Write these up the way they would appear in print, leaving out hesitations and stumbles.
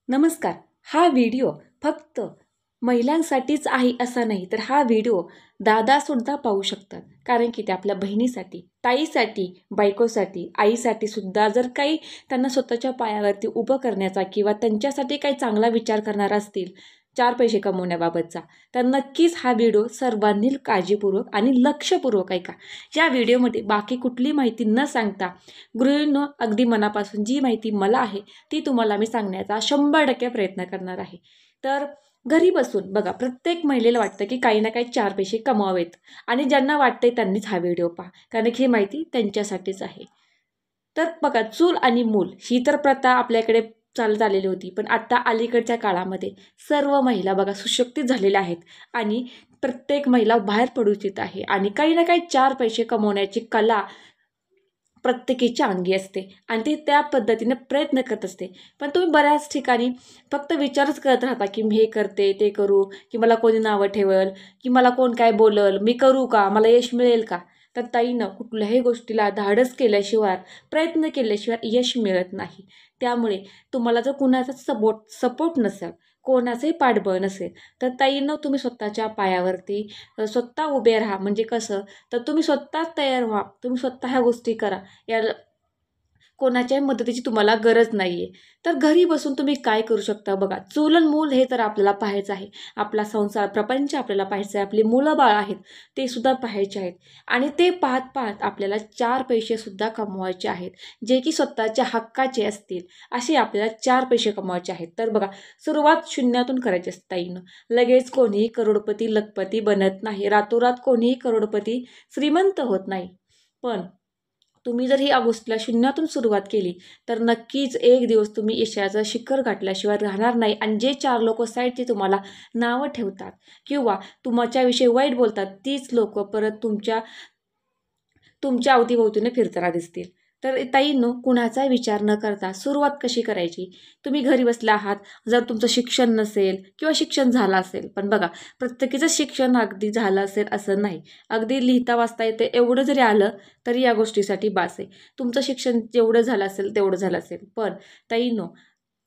नमस्कार. हा व्हिडिओ फक्त महिलांसाठीच आहे असा नाही, तर हा व्हिडिओ दादासुद्धा पाहू शकतात. कारण की ते आपल्या बहिणीसाठी, ताईसाठी, बायकोसाठी, आईसाठी सुद्धा जर काही त्यांना स्वतःच्या पायावरती उभं करण्याचा किंवा त्यांच्यासाठी काही चांगला विचार करणार असतील, 4 पैसे कमवण्याबाबतचा, तर नक्कीच हा व्हिडिओ सर्वांनी काळजीपूर्वक आणि लक्षपूर्वक ऐका. या व्हिडिओमध्ये बाकी कुठली माहिती न सांगता गृहिणींनो अगदी मनापासून जी माहिती मला आहे ती तुम्हाला मी सांगण्याचा 100% प्रयत्न करणार आहे. तर घरी बसून बघा, प्रत्येक महिलेला वाटतं की काही ना काही 4 पैसे कमवावेत आणि ज्यांना वाटतंय त्यांनीच हा व्हिडिओ पहा, कारण की ही माहिती त्यांच्यासाठीच आहे. तर बघा, चूल आणि मूल ही तर प्रथा आपल्याकडे चालत आलेली होती, पण आता अलीकडच्या काळामध्ये सर्व महिला बघा सुशिक्षित झालेल्या आहेत आणि प्रत्येक महिला बाहेर पडू इच्छित आहे आणि काही ना काही 4 पैसे कमवण्याची कला प्रत्येकीच्या अंगी असते आणि ती त्या पद्धतीने प्रयत्न करत असते. पण तुम्ही बऱ्याच ठिकाणी फक्त विचारच करत राहता की मी हे करते, ते करू, की मला कोणी नावं ठेवल, की मला कोण काय बोलल, मी करू का, मला यश मिळेल का? तर ताईनं कुठल्याही गोष्टीला धाडस केल्याशिवाय, प्रयत्न केल्याशिवाय यश मिळत नाही. त्यामुळे तुम्हाला जर कुणाचा सपोर्ट नसेल, कोणाचंही पाठबळ नसेल, तर ताईनं तुम्ही स्वतःच्या पायावरती स्वतः उभे राहा. म्हणजे कसं, तर तुम्ही स्वतःच तयार व्हा, तुम्ही स्वतः ह्या गोष्टी करा. याला कोणाच्याही मदतीची तुम्हाला गरज नाही आहे. तर घरी बसून तुम्ही काय करू शकता बघा, चूल आणि मूल हे तर आपल्याला पाहायचं आहे. आपला संसार, प्रपंच आपल्याला पाहायचं आहे. आपली मुलं-बाळ आहेत, ते सुद्धा पाहायचे आहेत आणि ते पाहत-पाहत आपल्याला 4 पैसेसुद्धा कमवायचे आहेत, जे की स्वतःच्या हक्काचे असतील. असे आपल्याला 4 पैसे कमवायचे आहेत. तर बघा, सुरुवात शून्यातून करायची असते ताईनं. लगेच कोणीही करोडपती, लखपती बनत नाही. रातोरात कोणीही करोडपती, श्रीमंत होत नाही. पण तुम्ही जर ही या गोष्टीला शून्यातून सुरुवात केली, तर नक्कीच एक दिवस तुम्ही यशाचं शिखर गाठल्याशिवाय राहणार नाही आणि जे 4 लोकं साईडची तुम्हाला नावं ठेवतात किंवा तुमच्याविषयी वाईट बोलतात, तीच लोकं परत तुमच्या तुमच्या अवतीभोवतीने फिरताना दिसतील. तर ताईंनो, कुणाचा विचार न करता सुरुवात कशी करायची? तुम्ही घरी बसला आहात, जर तुमचं शिक्षण नसेल किंवा शिक्षण झालं असेल, पण बघा, प्रत्येकीचं शिक्षण अगदी झालं असेल असं नाही. अगदी लिहिता वाचता येते एवढं जरी आलं, तरी या गोष्टीसाठी बास आहे. तुमचं शिक्षण जेवढं झालं असेल तेवढं झालं असेल. पण ताईंनो,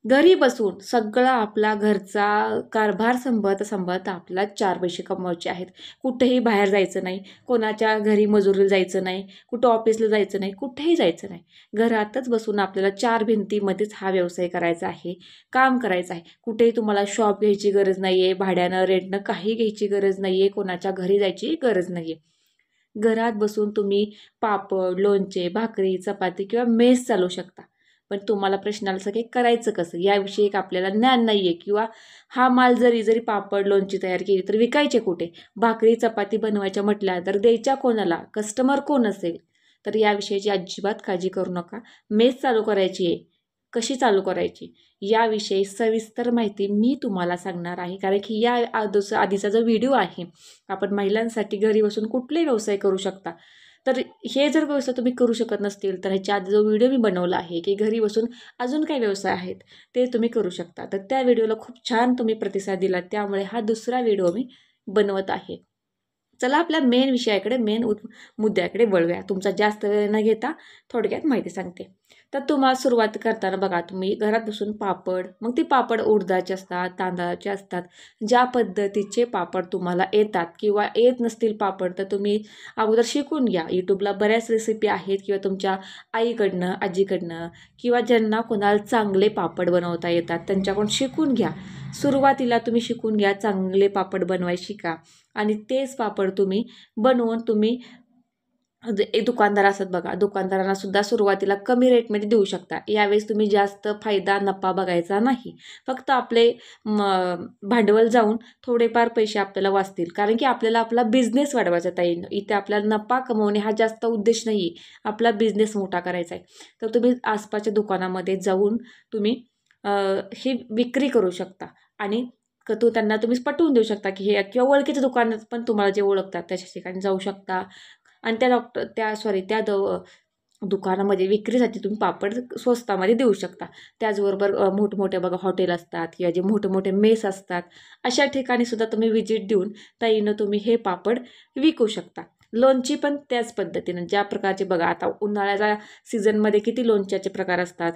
घरी बसून सगळा आपला घरचा कारभार सांभाळता आपल्याला 4 पैसे कमवायचे आहेत. कुठेही बाहेर जायचं नाही, कोणाच्या घरी मजुरीला जायचं नाही, कुठं ऑफिसला जायचं नाही, कुठेही जायचं नाही. घरातच बसून आपल्याला 4 भिंतीमध्येच हा व्यवसाय करायचा आहे, काम करायचं आहे. कुठेही तुम्हाला शॉप घ्यायची गरज नाही आहे, भाड्यानं, रेंटनं काही घ्यायची गरज नाही आहे, कोणाच्या घरी जायची गरज नाही आहे. घरात बसून तुम्ही पापड, लोणचे, भाकरी, चपाती किंवा मेस चालवू शकता. पण तुम्हाला प्रश्न आला असेल की करायचं कसं? याविषयी एक आपल्याला ज्ञान नाही आहे किंवा हा माल जरी पापड, लोणची तयार केली तर विकायचे कुठे? भाकरी, चपाती बनवायच्या म्हटल्या तर द्यायच्या कोणाला? कस्टमर कोण असेल? तर याविषयीची अजिबात काळजी करू नका. मेस चालू करायची आहे. कशी चालू करायची? याविषयी सविस्तर माहिती मी तुम्हाला सांगणार आहे. कारण की या आधीचा जो व्हिडिओ आहे, आपण महिलांसाठी घरी बसून कुठलेही व्यवसाय करू शकता. तर हे जर व्यवसाय तुम्ही करू शकत नसतील, तर ह्याच्या आधी जो व्हिडिओ मी बनवला आहे, की घरी बसून अजून काही व्यवसाय आहेत, ते तुम्ही करू शकता. तर त्या व्हिडिओला खूप छान तुम्ही प्रतिसाद दिला. त्यामुळे हा दुसरा व्हिडिओ मी बनवत आहे. चला आपल्या मेन विषयाकडे, मुद्द्याकडे वळूया. तुमचा जास्त वेळ न घेता थोडक्यात माहिती सांगते. तर तुम्हाला सुरुवात करताना बघा, तुम्ही घरात बसून पापड, मग ते पापड उडदाचे असतात, तांदळाचे असतात. ज्या पद्धतीचे पापड तुम्हाला येतात किंवा येत नसतील पापड, तर तुम्ही अगोदर शिकून घ्या. यूट्यूबला बऱ्याच रेसिपी आहेत किंवा तुमच्या आईकडनं, आजीकडनं किंवा ज्यांना कोणाला चांगले पापड बनवता येतात त्यांच्याकडून शिकून घ्या. सुरुवातीला तुम्ही शिकून घ्या, चांगले पापड बनवायला शिका आणि तेच पापड तुम्ही बनवून तुम्ही दुकानदार असतात बघा, दुकानदारांना सुद्धा सुरुवातीला कमी रेटमध्ये देऊ शकता. यावेळेस तुम्ही जास्त फायदा, नफा बघायचा नाही. फक्त आपले भांडवल जाऊन थोडेफार पैसे आपल्याला वाचतील. कारण की आपल्याला आपला बिझनेस वाढवायचा आहे. इथे आपल्याला नफा कमवणे हा जास्त उद्देश नाही आहे. आपला बिझनेस मोठा करायचा आहे. तर तुम्ही आसपासच्या दुकानामध्ये जाऊन तुम्ही ही विक्री करू शकता आणि त्यांना तुम्ही पटवून देऊ शकता की हे, किंवा ओळखीच्या दुकानात पण तुम्हाला जे ओळखतात त्याच्या ठिकाणी जाऊ शकता आणि दुकानामध्ये विक्रीसाठी तुम्ही पापड स्वस्तामध्ये देऊ शकता. त्याचबरोबर मोठमोठे बघा हॉटेल असतात किंवा जे मोठे मेस असतात, अशा ठिकाणी सुद्धा तुम्ही व्हिजिट देऊन ताईनं तुम्ही हे पापड विकू शकता. लोणची पण त्याच पद्धतीनं ज्या प्रकारचे बघा, आता उन्हाळ्याच्या सीझनमध्ये किती लोणच्याचे प्रकार असतात,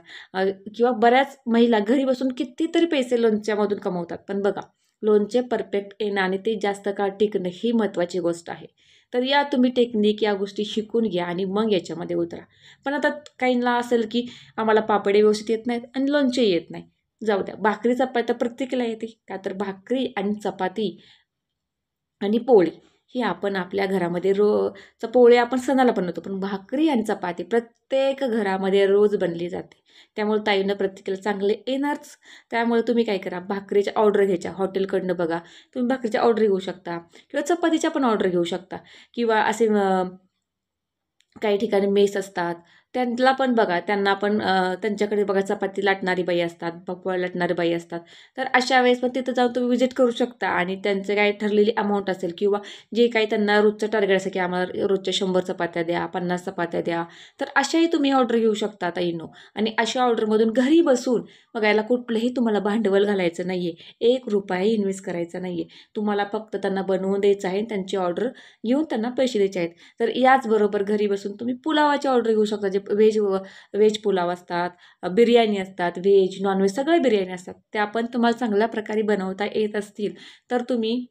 किंवा बऱ्याच महिला घरी बसून कितीतरी पैसे लोणच्यामधून कमवतात. पण बघा, लोणचे परफेक्ट येणं आणि ते जास्त काळ टिकणं ही महत्त्वाची गोष्ट आहे. तर या तुम्ही टेक्निक या गोष्टी शिकून घ्या आणि मग याच्यामध्ये उतरा. पण आता काहींना असेल की आम्हाला पापडे व्यवस्थित येत नाहीत आणि लोणचे येत नाही, जाऊ द्या, भाकरी चपाती तर प्रत्येकाला येते. का तर भाकरी आणि चपाती आणि पोळी ही आपण आपल्या घरामध्ये पोळी आपण सणाला बनवतो, पण भाकरी आणि चपाती प्रत्येक घरामध्ये रोज बनली जाते. त्यामुळे ताईनं प्रत्येकाला चांगले येणारच. त्यामुळे तुम्ही काय करा, भाकरीच्या ऑर्डर घ्यायच्या हॉटेलकडनं. बघा, तुम्ही भाकरीच्या ऑर्डर घेऊ शकता किंवा चपातीच्या पण ऑर्डर घेऊ शकता, किंवा असे काही ठिकाणी मेस असतात, त्यांना पण बघा, त्यांना पण त्यांच्याकडे बघा चपाती लाटणारी बाई असतात, पकोडा लाटणारी बाई असतात. तर अशा वेळेस पण तिथं जाऊन तुम्ही विजिट करू शकता आणि त्यांचं काय ठरलेली अमाऊंट असेल किंवा जे काही त्यांना रोजचं टार्गेट असेल की आम्हाला रोजच्या 100 चपात्या द्या, 50 चपात्या द्या, तर अशाही तुम्ही ऑर्डर घेऊ शकता ताईंनो. आणि अशा ऑर्डरमधून घरी बसून बघायला कुठलंही तुम्हाला भांडवल घालायचं नाही आहे, ₹1 इन्व्हेस्ट करायचा नाही आहे. तुम्हाला फक्त त्यांना बनवून द्यायचं आहे, त्यांची ऑर्डर घेऊन त्यांना पैसे द्यायचे आहेत. तर याचबरोबर घरी बसून तुम्ही पुलावाची ऑर्डर घेऊ शकता, जे व्हेज पुलाव असतात, बिर्याणी असतात, व्हेज नॉनव्हेज सगळ्या बिर्याणी असतात, त्या पण तुम्हाला चांगल्या प्रकारे बनवता येत असतील तर तुम्ही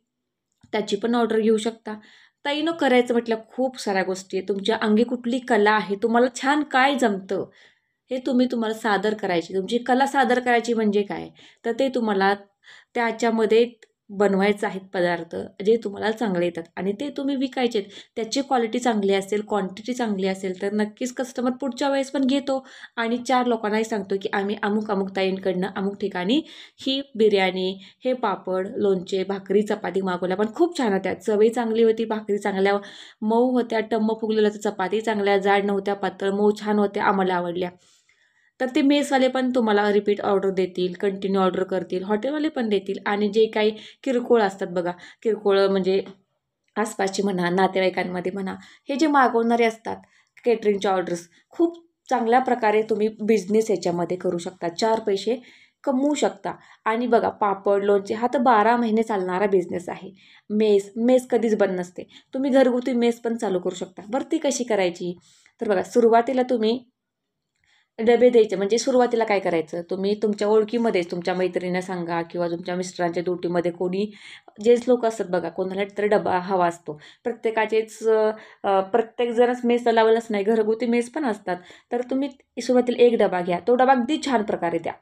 त्याची पण ऑर्डर घेऊ शकता. ताईनं करायचं म्हटलं खूप साऱ्या गोष्टी आहे. तुमच्या अंगी कुठली कला आहे, तुम्हाला छान काय जमतं, हे तुम्हाला सादर करायची. तुमची कला सादर करायची म्हणजे काय, तर ते तुम्हाला त्याच्यामध्ये बनवायचं आहेत पदार्थ जे तुम्हाला चांगले येतात आणि ते तुम्ही विकायचे आहेत. त्याची क्वालिटी चांगली असेल, क्वांटिटी चांगली असेल तर नक्कीच कस्टमर पुढच्या वेळेस पण घेतो आणि 4 लोकांनाही सांगतो की आम्ही अमुक अमुक ताईंकडनं अमुक ठिकाणी ही बिर्याणी, हे पापड, लोणचे, भाकरी, चपाती मागवल्या, पण खूप छान होत्या. चवही चांगली होती, भाकरी चांगल्या मऊ होत्या, टम्म फुगलेल्या होत्या, चपाती चांगल्या जाड नव्हत्या, पातळ मऊ छान होत्या, आम्हाला आवडल्या. तर ते मेसवाले पण तुम्हाला रिपीट ऑर्डर देतील, कंटिन्यू ऑर्डर करतील, हॉटेलवाले पण देतील आणि जे काही किरकोळ असतात बघा, किरकोळ म्हणजे आसपासची म्हणा, नातेवाईकांमध्ये म्हणा, हे जे मागवणारे असतात केटरिंगच्या ऑर्डर्स, खूप चांगल्या प्रकारे तुम्ही बिझनेस याच्यामध्ये करू शकता, 4 पैसे कमवू शकता. आणि बघा, पापड, लोणचे हा तर 12 महिने चालणारा बिझनेस आहे. मेस कधीच बंद नसते. तुम्ही घरगुती मेस पण चालू करू शकता. बरं, ती कशी करायची, तर बघा, सुरुवातीला तुम्ही डबे द्यायचे. म्हणजे सुरुवातीला काय करायचं, तुम्ही तुमच्या ओळखीमध्येच तुमच्या मैत्रिणींना सांगा किंवा तुमच्या मिस्टरांच्या ड्युटीमध्ये कोणी जेच लोक असतात बघा, कोणाला तरी डबा हवा असतो. प्रत्येकाचेच प्रत्येक जणच मेस लावलंच नाही, घरगुती मेस पण असतात. तर तुम्ही सुरुवातीला एक डबा घ्या, तो डबा अगदी छान प्रकारे द्या,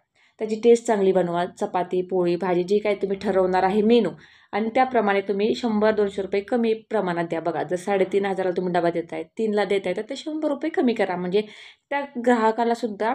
त्याची टेस्ट चांगली बनवा, चपाती, पोळी, भाजी जे काही तुम्ही ठरवणार आहे मेनू, आणि त्याप्रमाणे तुम्ही ₹100-200 कमी प्रमाणात द्या. बघा, जर 3,500ला तुम्ही डबा देत आहे, 3ला देत आहे, तर ते ₹100 कमी करा. म्हणजे त्या ग्राहकाला सुद्धा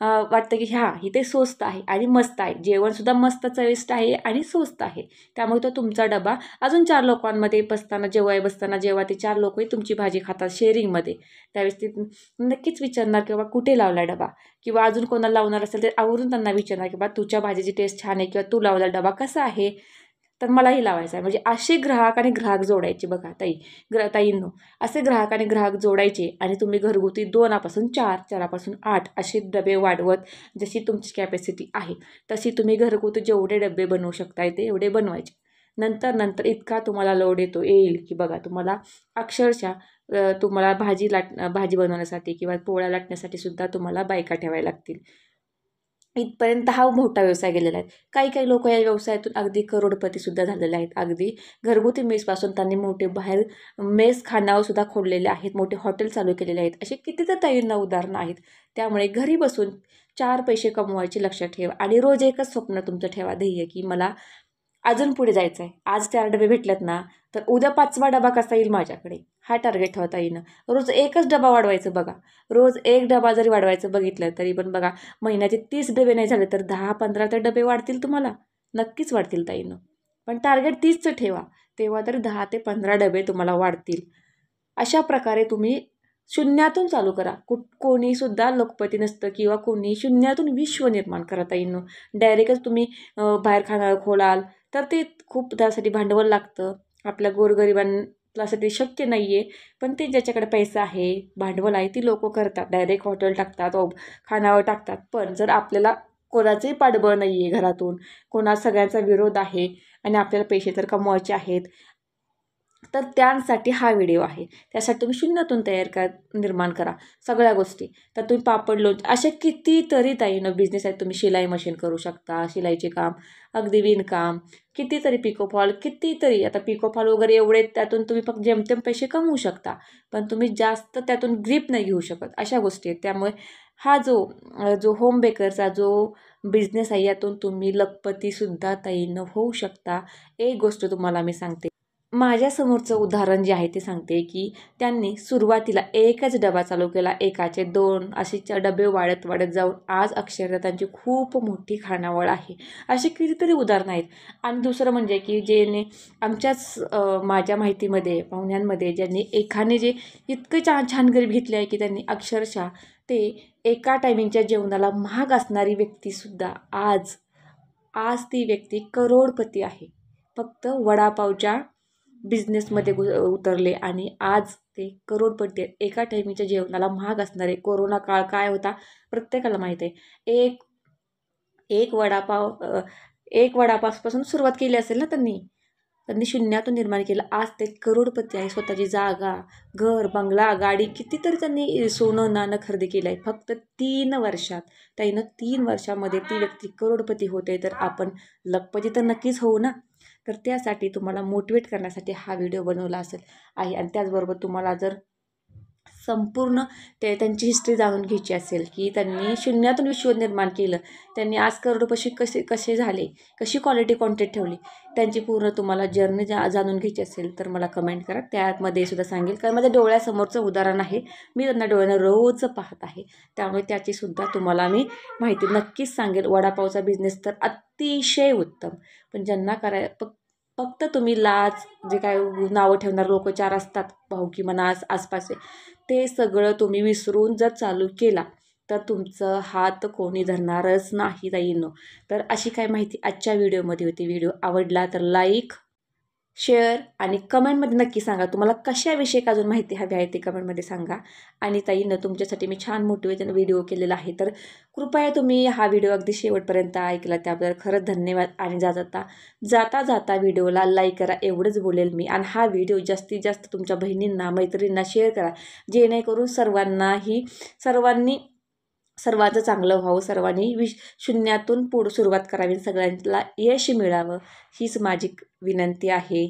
वाटतं की हां, इथे स्वस्त आहे आणि मस्त आहे, जेवणसुद्धा मस्त चविष्ट आहे आणि स्वस्त आहे. त्यामुळे तो तुमचा डबा अजून 4 लोकांमध्ये बसताना जेव्हा ते 4 लोकही तुमची भाजी खातात शेअरिंगमध्ये, त्यावेळेस ते नक्कीच विचारणार की बाबा कुठे लावला डबा, किंवा अजून कोणाला लावणार असेल तर आवर्जून त्यांना विचारणार की बाबा तुझ्या भाजीची टेस्ट छान आहे किंवा तू लावला डबा कसा आहे, तर मलाही लावायचा आहे. म्हणजे असे ग्राहक आणि ग्राहक जोडायचे बघा ताईंनो, असे ग्राहक आणि ग्राहक जोडायचे आणि तुम्ही घरगुती 2पासून 4, 4पासून 8 असे डबे वाढवत, जशी तुमची कॅपॅसिटी आहे तशी तुम्ही घरगुती जेवढे डबे बनवू शकताय ते एवढे बनवायचे. नंतर इतका तुम्हाला लोड येईल की बघा, तुम्हाला अक्षरशः तुम्हाला भाजी बनवण्यासाठी किंवा पोळ्या लाटण्यासाठी सुद्धा तुम्हाला बायका ठेवायला लागतील. इथपर्यंत हा मोठा व्यवसाय गेलेला आहे. काही लोक या व्यवसायातून अगदी करोडपतीसुद्धा झालेले आहेत. अगदी घरगुती मेसपासून त्यांनी मोठे बाहेर मेस खानावळसुद्धा खोललेले आहेत, मोठे हॉटेल चालू केलेले आहेत. असे कितीतरी ताईंना उदाहरणं आहेत. त्यामुळे घरी बसून 4 पैसे कमवायचे लक्षात ठेवा आणि रोज एकच स्वप्न तुमचं ठेवा, ध्येय, की मला अजून पुढे जायचं आहे. आज 4 डबे भेटलेत ना, तर उद्या 5वा डबा कसा येईल माझ्याकडे, हा टार्गेट ठेवता येईन. रोज एकच डबा वाढवायचं बघा. रोज एक डबा जरी वाढवायचं बघितलं तरी पण बघा, महिन्याचे 30 डबे नाही झाले तर 10-15 तर डबे वाढतील तुम्हाला. नक्कीच वाढतील ताईनं. पण टार्गेट 30चं ठेवा, तेव्हा तरी 10 ते 15 डबे तुम्हाला वाढतील. अशा प्रकारे तुम्ही शून्यातून चालू करा. कोणीसुद्धा लखपती नसतं किंवा कोणी शून्यातून विश्व निर्माण करता येईन. डायरेक्टच तुम्ही बाहेर खानावळ खोलाल तर ते खूप त्यासाठी भांडवल लागतं. आपल्या गोरगरिबांसाठी शक्य नाही आहे. पण ते ज्याच्याकडे पैसा आहे, भांडवल आहे, ती लोकं करतात. डायरेक्ट हॉटेल टाकतात, खानावळ टाकतात. पण जर आपल्याला कोणाचंही पाठबळ नाही आहे घरातून, सगळ्यांचा विरोध आहे आणि आपल्याला पैसे तर कमवायचे आहेत, तर त्यासाठी हा व्हिडिओ आहे. त्यासाठी तुम्ही शून्यातून निर्माण करा सगळ्या गोष्टी. तर तुम्ही पापड लोणचे असे कितीतरी बिझनेस आहेत. तुम्ही शिलाई मशीन करू शकता, शिलाईचे काम, अगदी विणकाम, कितीतरी पिकोफॉल, कितीतरी आता पिकोफॉल वगैरे एवढे त्यातून तुम्ही फक्त जेमतेम पैसे कमवू शकता. पण तुम्ही जास्त त्यातून ग्रीप नाही घेऊ शकत, अशा गोष्टी आहेत. त्यामुळे हा जो होम बेकरचा जो बिझनेस आहे यातून तुम्ही लखपतीसुद्धा होऊ शकता. एक गोष्ट तुम्हाला मी सांगते. माझ्यासमोरचं उदाहरण जे आहे ते सांगते की त्यांनी सुरुवातीला एकच डबा चालू केला, एकाचे 2 असे डबे वाढत वाढत जाऊन आज अक्षरशः त्यांची खूप मोठी खानावळ आहे. अशी कितीतरी उदाहरणं आहेत. आणि दुसरं म्हणजे की माझ्या माहितीमध्ये पाहुण्यांमध्ये ज्यांनी एकाने जे इतकं छान छान गरीब घेतले आहे की त्यांनी अक्षरशः ते एका टायमिंगच्या जेवणाला महाग असणारी व्यक्तीसुद्धा आज ती व्यक्ती करोडपती आहे. फक्त वडापावच्या बिझनेसमध्ये उतरले आणि आज ते करोडपती आहेत. एका टायमिंगच्या जेवणाला महाग असणारे. कोरोना काळ काय होता प्रत्येकाला माहीत आहे. एक वडापावपासून सुरुवात केली असेल ना त्यांनी शून्यातून निर्माण केलं. आज ते करोडपती आहे. स्वतःची जागा, घर, बंगला, गाडी कितीतरी त्यांनी सोनं नाणं खरेदी केलं आहे. फक्त 3 वर्षात. 3 वर्षामध्ये ती व्यक्ती करोडपती होते. तर आपण लखपती तर नक्कीच होऊ ना. तर त्यासाठी तुम्हाला मोटिवेट करण्यासाठी हा व्हिडिओ बनवला आहे. आणि त्याचबरोबर तुम्हाला जर संपूर्ण त्यांची हिस्ट्री जाणून घ्यायची असेल की त्यांनी शून्यातून विश्व निर्माण केलं, त्यांनी आज करोडपती कसे झाले, कशी क्वालिटी कॉन्टेंट ठेवली, त्यांची पूर्ण तुम्हाला जर्नी जाणून घ्यायची असेल तर मला कमेंट करा. त्यामध्ये सुद्धा सांगेल. कारण माझ्या डोळ्यासमोरचं उदाहरण आहे. मी त्यांना डोळ्यानं रोज पाहत आहे. त्यामुळे त्याचीसुद्धा तुम्हाला मी माहिती नक्कीच सांगेल. वडापावचा बिझनेस तर अतिशय उत्तम. पण ज्यांना फक्त तुम्ही जे काय नावं ठेवणार लोक 4 असतात, भाऊकी म्हणा आसपासचे, ते सगळं तुम्ही विसरून जर चालू केला तर तुमचं हात कोणी धरणारच नाही ताईंनो. तर अशी काय माहिती आजच्या व्हिडिओमध्ये होती. व्हिडिओ आवडला तर लाईक, शेअर आणि कमेंटमध्ये नक्की सांगा. तुम्हाला कशाविषयी अजून माहिती हवी आहे ते कमेंटमध्ये सांगा. आणि ताईंनो, तुमच्यासाठी मी छान मोटिवेशन व्हिडिओ केलेला आहे. तर कृपया तुम्ही हा व्हिडिओ अगदी शेवटपर्यंत ऐकला त्याबद्दल खरंच धन्यवाद. आणि जाता जाता व्हिडिओला लाईक करा एवढंच बोलेल मी. आणि हा व्हिडिओ जास्तीत जास्त तुमच्या बहिणींना, मैत्रिणींना शेअर करा, जेणेकरून सर्वांचं चांगलं व्हावं. सर्वांनी शून्यातून सुरुवात करावी, सगळ्यांना यश मिळावं, हीच माझी विनंती आहे.